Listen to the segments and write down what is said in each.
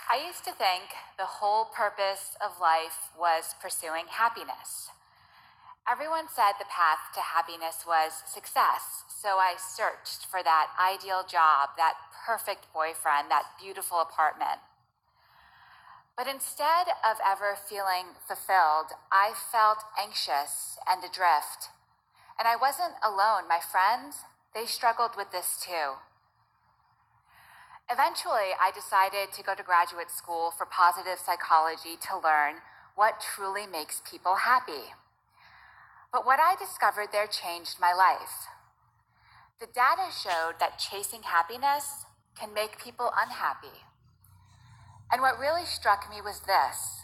I used to think the whole purpose of life was pursuing happiness. Everyone said the path to happiness was success, so I searched for that ideal job, that perfect boyfriend, that beautiful apartment. But instead of ever feeling fulfilled, I felt anxious and adrift. And I wasn't alone. My friends, they struggled with this too. Eventually, I decided to go to graduate school for positive psychology to learn what truly makes people happy. But what I discovered there changed my life. The data showed that chasing happiness can make people unhappy. And what really struck me was this.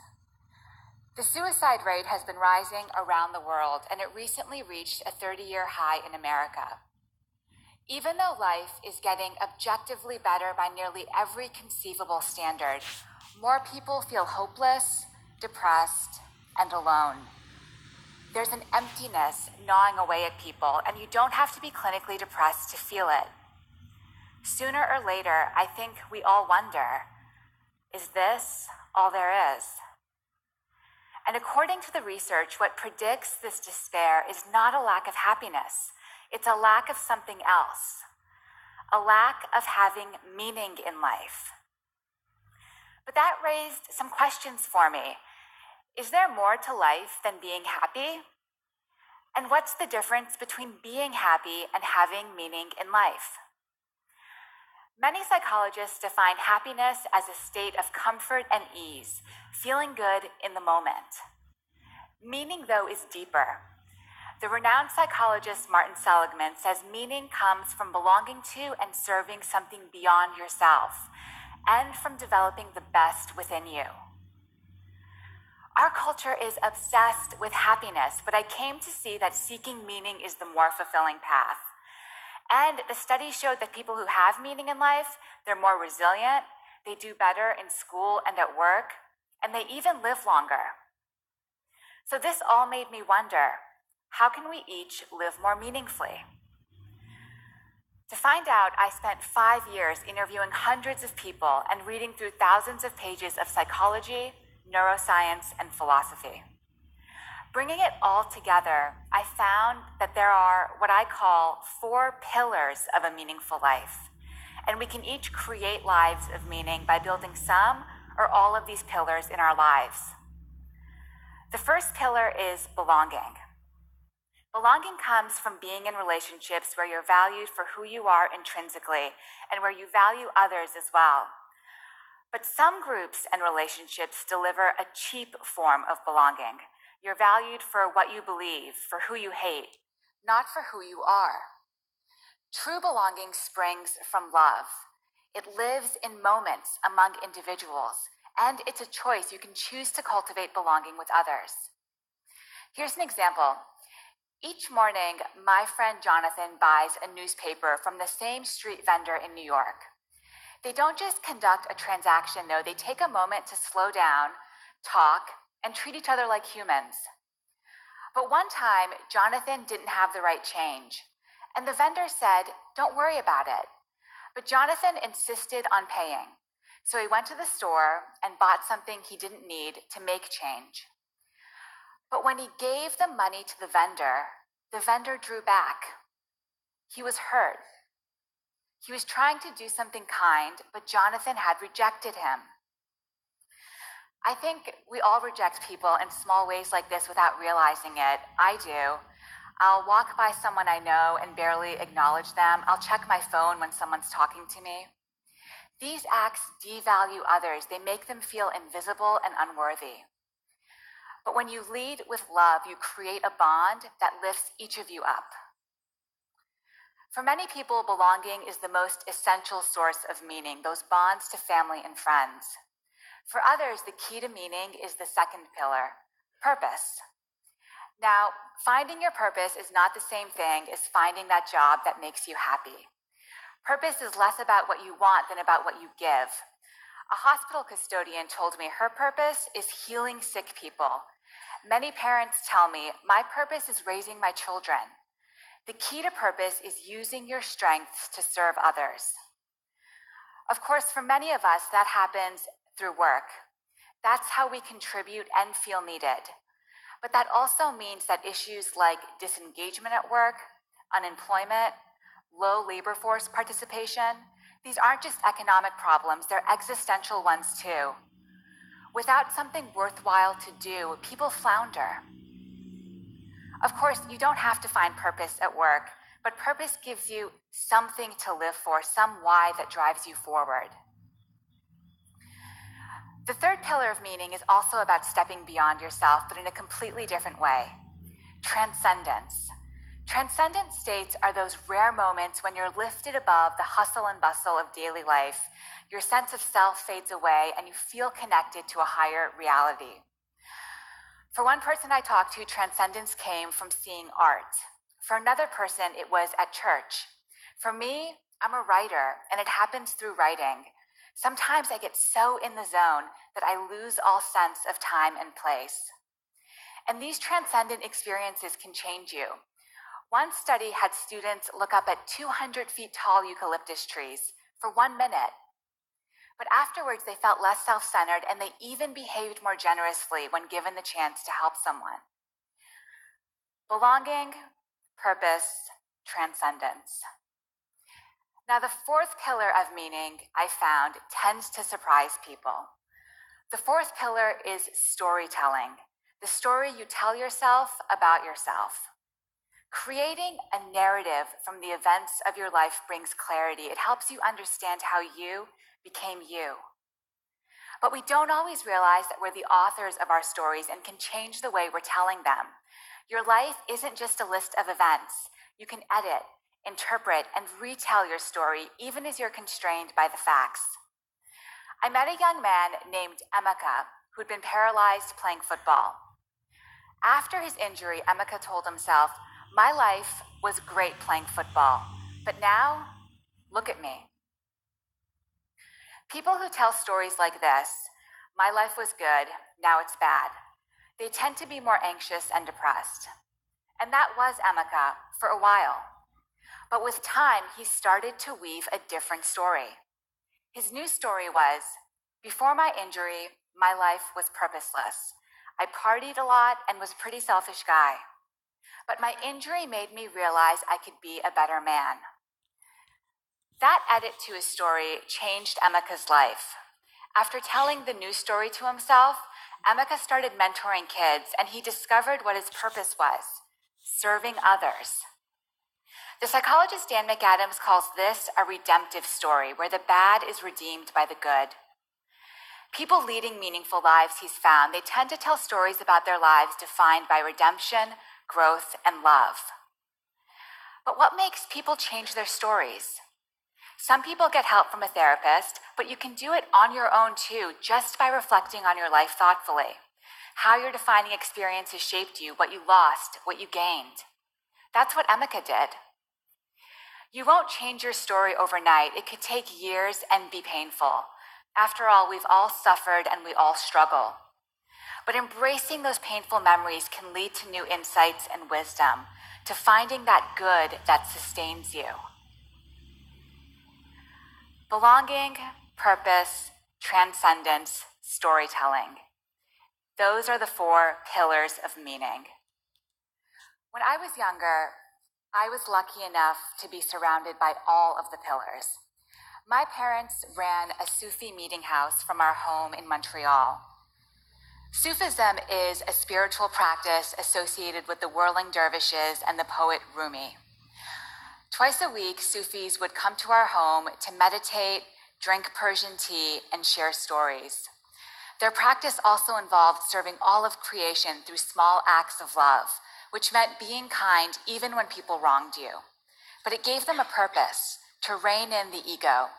The suicide rate has been rising around the world, and it recently reached a 30-year high in America. Even though life is getting objectively better by nearly every conceivable standard, more people feel hopeless, depressed, and alone. There's an emptiness gnawing away at people, and you don't have to be clinically depressed to feel it. Sooner or later, I think we all wonder, is this all there is? And according to the research, what predicts this despair is not a lack of happiness. It's a lack of something else, a lack of having meaning in life. But that raised some questions for me. Is there more to life than being happy? And what's the difference between being happy and having meaning in life? Many psychologists define happiness as a state of comfort and ease, feeling good in the moment. Meaning, though, is deeper. The renowned psychologist Martin Seligman says meaning comes from belonging to and serving something beyond yourself, and from developing the best within you. Our culture is obsessed with happiness, but I came to see that seeking meaning is the more fulfilling path. And the studies showed that people who have meaning in life, they're more resilient, they do better in school and at work, and they even live longer. So this all made me wonder, how can we each live more meaningfully? To find out, I spent 5 years interviewing hundreds of people and reading through thousands of pages of psychology, neuroscience, and philosophy. Bringing it all together, I found that there are what I call 4 pillars of a meaningful life, and we can each create lives of meaning by building some or all of these pillars in our lives. The first pillar is belonging. Belonging comes from being in relationships where you're valued for who you are intrinsically and where you value others as well. But some groups and relationships deliver a cheap form of belonging. You're valued for what you believe, for who you hate, not for who you are. True belonging springs from love. It lives in moments among individuals, and it's a choice. You can choose to cultivate belonging with others. Here's an example. Each morning, my friend Jonathan buys a newspaper from the same street vendor in New York. They don't just conduct a transaction, though. They take a moment to slow down, talk, and treat each other like humans. But one time, Jonathan didn't have the right change, and the vendor said, "Don't worry about it." But Jonathan insisted on paying, so he went to the store and bought something he didn't need to make change. But when he gave the money to the vendor drew back. He was hurt. He was trying to do something kind, but Jonathan had rejected him. I think we all reject people in small ways like this without realizing it. I do. I'll walk by someone I know and barely acknowledge them. I'll check my phone when someone's talking to me. These acts devalue others. They make them feel invisible and unworthy. But when you lead with love, you create a bond that lifts each of you up. For many people, belonging is the most essential source of meaning, those bonds to family and friends. For others, the key to meaning is the second pillar, purpose. Now, finding your purpose is not the same thing as finding that job that makes you happy. Purpose is less about what you want than about what you give. A hospital custodian told me her purpose is healing sick people. Many parents tell me, my purpose is raising my children. The key to purpose is using your strengths to serve others. Of course, for many of us, that happens through work. That's how we contribute and feel needed. But that also means that issues like disengagement at work, unemployment, low labor force participation, these aren't just economic problems, they're existential ones too. Without something worthwhile to do, people flounder. Of course, you don't have to find purpose at work, but purpose gives you something to live for, some why that drives you forward. The third pillar of meaning is also about stepping beyond yourself, but in a completely different way. Transcendence. Transcendent states are those rare moments when you're lifted above the hustle and bustle of daily life. Your sense of self fades away and you feel connected to a higher reality. For one person I talked to, transcendence came from seeing art. For another person, it was at church. For me, I'm a writer, and it happens through writing. Sometimes I get so in the zone that I lose all sense of time and place. And these transcendent experiences can change you. One study had students look up at 200 feet tall eucalyptus trees for 1 minute. But afterwards, they felt less self-centered, and they even behaved more generously when given the chance to help someone. Belonging, purpose, transcendence. Now, the fourth pillar of meaning I found tends to surprise people. The fourth pillar is storytelling, the story you tell yourself about yourself. Creating a narrative from the events of your life brings clarity. It helps you understand how you became you. But we don't always realize that we're the authors of our stories and can change the way we're telling them. Your life isn't just a list of events. You can edit, interpret, and retell your story even as you're constrained by the facts. I met a young man named Emeka who'd been paralyzed playing football. After his injury, Emeka told himself, "My life was great playing football, but now, look at me." People who tell stories like this, "My life was good, now it's bad," they tend to be more anxious and depressed. And that was Emeka for a while. But with time, he started to weave a different story. His new story was, "Before my injury, my life was purposeless. I partied a lot and was a pretty selfish guy. But my injury made me realize I could be a better man." That edit to his story changed Emeka's life. After telling the new story to himself, Emeka started mentoring kids, and he discovered what his purpose was: serving others. The psychologist Dan McAdams calls this a redemptive story, where the bad is redeemed by the good. People leading meaningful lives, he's found, they tend to tell stories about their lives defined by redemption, growth, and love. But what makes people change their stories? Some people get help from a therapist, but you can do it on your own too, just by reflecting on your life thoughtfully. How your defining experiences shaped you, what you lost, what you gained. That's what Emeka did. You won't change your story overnight. It could take years and be painful. After all, we've all suffered and we all struggle. But embracing those painful memories can lead to new insights and wisdom, to finding that good that sustains you. Belonging, purpose, transcendence, storytelling. Those are the 4 pillars of meaning. When I was younger, I was lucky enough to be surrounded by all of the pillars. My parents ran a Sufi meeting house from our home in Montreal. Sufism is a spiritual practice associated with the whirling dervishes and the poet Rumi. Twice a week, Sufis would come to our home to meditate, drink Persian tea, and share stories. Their practice also involved serving all of creation through small acts of love, which meant being kind even when people wronged you. But it gave them a purpose: to rein in the ego.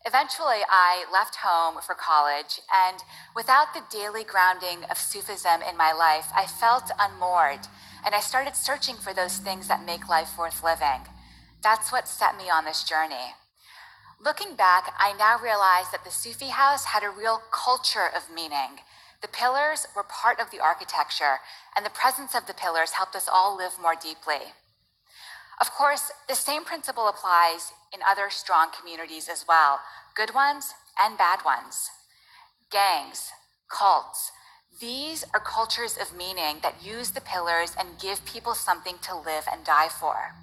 Eventually, I left home for college, and without the daily grounding of Sufism in my life, I felt unmoored, and I started searching for those things that make life worth living. That's what set me on this journey. Looking back, I now realize that the Sufi house had a real culture of meaning. The pillars were part of the architecture, and the presence of the pillars helped us all live more deeply. Of course, the same principle applies in other strong communities as well, good ones and bad ones. Gangs, cults, these are cultures of meaning that use the pillars and give people something to live and die for.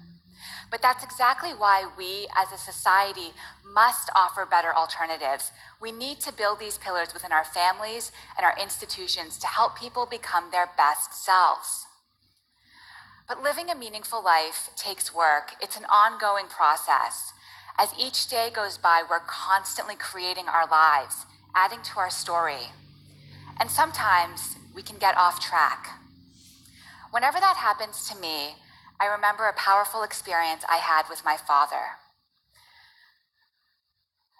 But that's exactly why we as a society must offer better alternatives. We need to build these pillars within our families and our institutions to help people become their best selves. But living a meaningful life takes work. It's an ongoing process. As each day goes by, we're constantly creating our lives, adding to our story. And sometimes we can get off track. Whenever that happens to me, I remember a powerful experience I had with my father.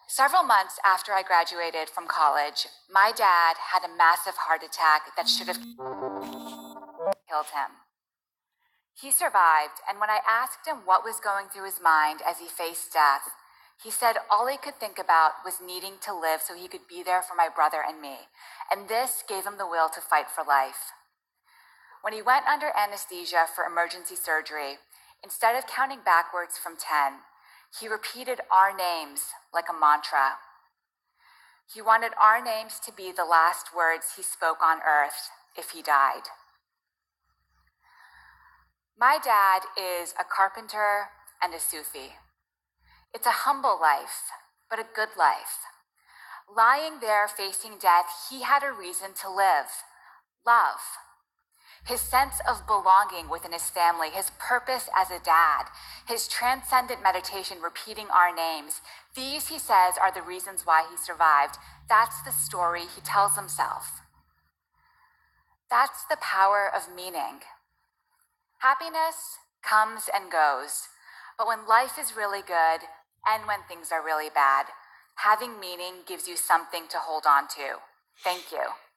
Several months after I graduated from college, my dad had a massive heart attack that should have killed him. He survived, and when I asked him what was going through his mind as he faced death, he said all he could think about was needing to live so he could be there for my brother and me, and this gave him the will to fight for life. When he went under anesthesia for emergency surgery, instead of counting backwards from 10, he repeated our names like a mantra. He wanted our names to be the last words he spoke on earth if he died. My dad is a carpenter and a Sufi. It's a humble life, but a good life. Lying there facing death, he had a reason to live, love. His sense of belonging within his family, his purpose as a dad, his transcendent meditation repeating our names, these, he says, are the reasons why he survived. That's the story he tells himself. That's the power of meaning. Happiness comes and goes, but when life is really good and when things are really bad, having meaning gives you something to hold on to. Thank you.